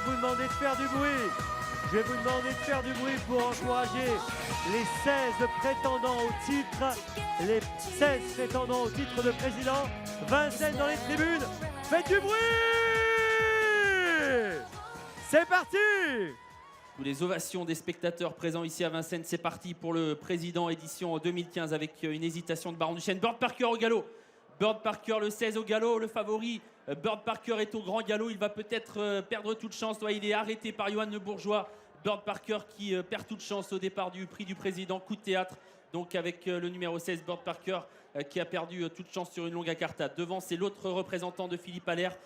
vous demander de faire du bruit. Je vais vous demander de faire du bruit pour encourager les 16 prétendants au titre, les 16 prétendants au titre de président. Vincennes dans les tribunes, faites du bruit! C'est parti! Sous les ovations des spectateurs présents ici à Vincennes, c'est parti pour le président édition 2015 avec une hésitation de Baron Duchesne. Bird Parker au galop. Bird Parker le 16 au galop, le favori. Bird Parker est au grand galop, il va peut-être perdre toute chance. Il est arrêté par Johan Le Bourgeois. Bird Parker qui perd toute chance au départ du prix du président. Coup de théâtre, donc avec le numéro 16, Bird Parker, qui a perdu toute chance sur une longue incartade. Devant, c'est l'autre représentant de Philippe Allaire,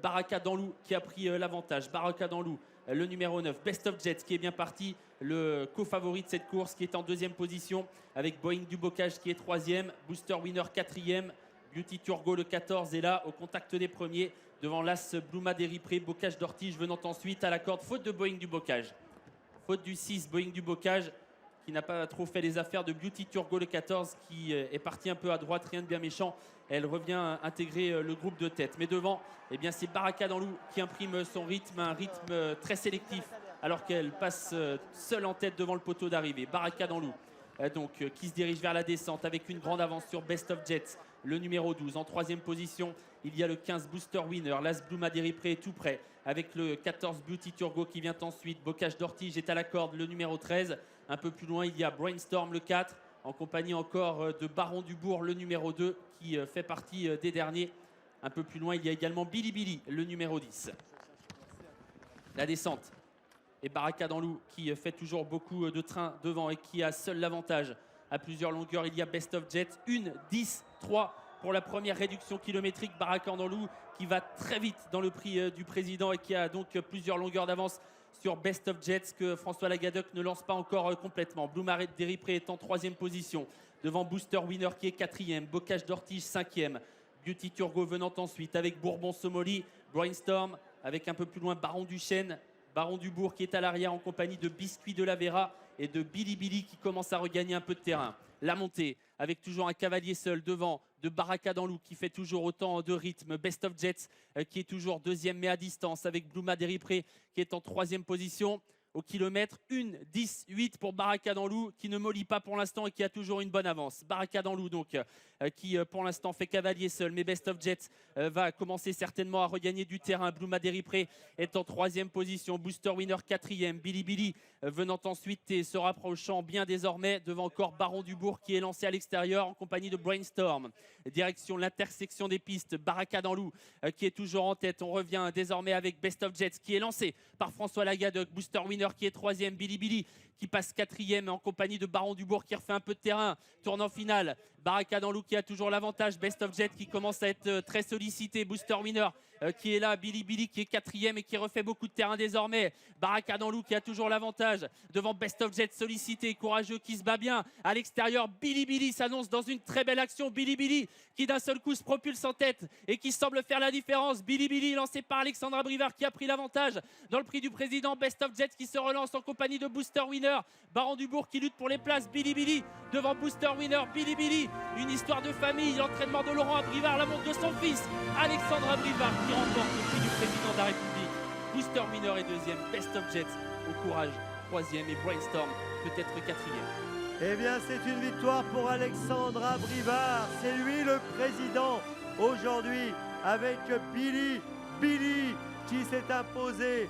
Baraka Danlou, qui a pris l'avantage. Baraka Danlou, le numéro 9, Best of Jets, qui est bien parti, le co-favori de cette course, qui est en deuxième position, avec Boeing du Bocage qui est troisième, Booster Winner quatrième, Beauty Turgo le 14 est là, au contact des premiers, devant l'As Bluma Déripré, Bocage d'Ortige venant ensuite à la corde, faute de Boeing du Bocage. Faute du 6, Boeing du Bocage, qui n'a pas trop fait les affaires de Beauty Turgo le 14, qui est parti un peu à droite, rien de bien méchant. Elle revient intégrer le groupe de tête. Mais devant, eh bien, c'est Baraka Danlou qui imprime son rythme, un rythme très sélectif, alors qu'elle passe seule en tête devant le poteau d'arrivée. Baraka Danlou, qui se dirige vers la descente avec une grande avance sur Best of Jets, le numéro 12. En troisième position, il y a le 15 Booster Winner. L'As Bluma Déripré est tout près avec le 14 Beauty Turgo qui vient ensuite. Bocage d'Ortige est à la corde, le numéro 13. Un peu plus loin, il y a Brainstorm, le 4, en compagnie encore de Baron Dubourg, le numéro 2, qui fait partie des derniers. Un peu plus loin, il y a également Billy Billy, le numéro 10. La descente. Et Baraka Danlou qui fait toujours beaucoup de trains devant et qui a seul l'avantage. À plusieurs longueurs, il y a Best of Jet. 1, 10, 3 pour la première réduction kilométrique. Baraka Danlou qui va très vite dans le prix du président et qui a donc plusieurs longueurs d'avance sur Best of Jets que François Lagadoc ne lance pas encore complètement. Bluma Déripré est en troisième position devant Booster Winner qui est quatrième. Bocage d'Ortige cinquième. Beauty Turgo venant ensuite avec Bourbon Somoli, Brainstorm avec un peu plus loin Baron Duchesne, Baron Dubourg qui est à l'arrière en compagnie de Biscuit de la Vera et de Billy Billy qui commence à regagner un peu de terrain. La montée avec toujours un cavalier seul devant de Baraka Danlou qui fait toujours autant de rythme. Best of Jets qui est toujours deuxième mais à distance avec Bluma Déripré qui est en troisième position. Au kilomètre, 1, 10, 8 pour Baraka Danlou qui ne mollit pas pour l'instant et qui a toujours une bonne avance. Baraka Danlou donc qui pour l'instant fait cavalier seul, mais Best of Jets va commencer certainement à regagner du terrain. Bluma Déripré est en troisième position, Booster Winner quatrième, Billy Billy venant ensuite et se rapprochant bien désormais devant encore Baron Dubourg qui est lancé à l'extérieur en compagnie de Brainstorm. Direction l'intersection des pistes, Baraka Danlou qui est toujours en tête. On revient désormais avec Best of Jets qui est lancé par François Lagadoc, Booster Winner qui est troisième, Billy Billy qui passe quatrième en compagnie de Baron Dubourg qui refait un peu de terrain, tournant final. Baraka Danlou qui a toujours l'avantage, Best of Jet qui commence à être très sollicité, Booster Winner qui est là, Billy Billy qui est quatrième et qui refait beaucoup de terrain désormais. Baraka Danlou qui a toujours l'avantage devant Best of Jet sollicité, courageux qui se bat bien. À l'extérieur, Billy Billy s'annonce dans une très belle action. Billy Billy qui d'un seul coup se propulse en tête et qui semble faire la différence. Billy Billy lancé par Alexandra Brivard qui a pris l'avantage dans le prix du président. Best of Jet qui se relance en compagnie de Booster Winner. Baron Dubourg qui lutte pour les places. Billy Billy devant Booster Winner. Billy Billy, une histoire de famille. L'entraînement de Laurent Abrivard, la montre de son fils Alexandra Brivard qui remporte le prix du président de la République. Booster Winner est deuxième. Best of Jets au courage troisième et Brainstorm peut-être quatrième. Eh bien, c'est une victoire pour Alexandra Brivard. C'est lui le président aujourd'hui avec Billy Billy qui s'est imposé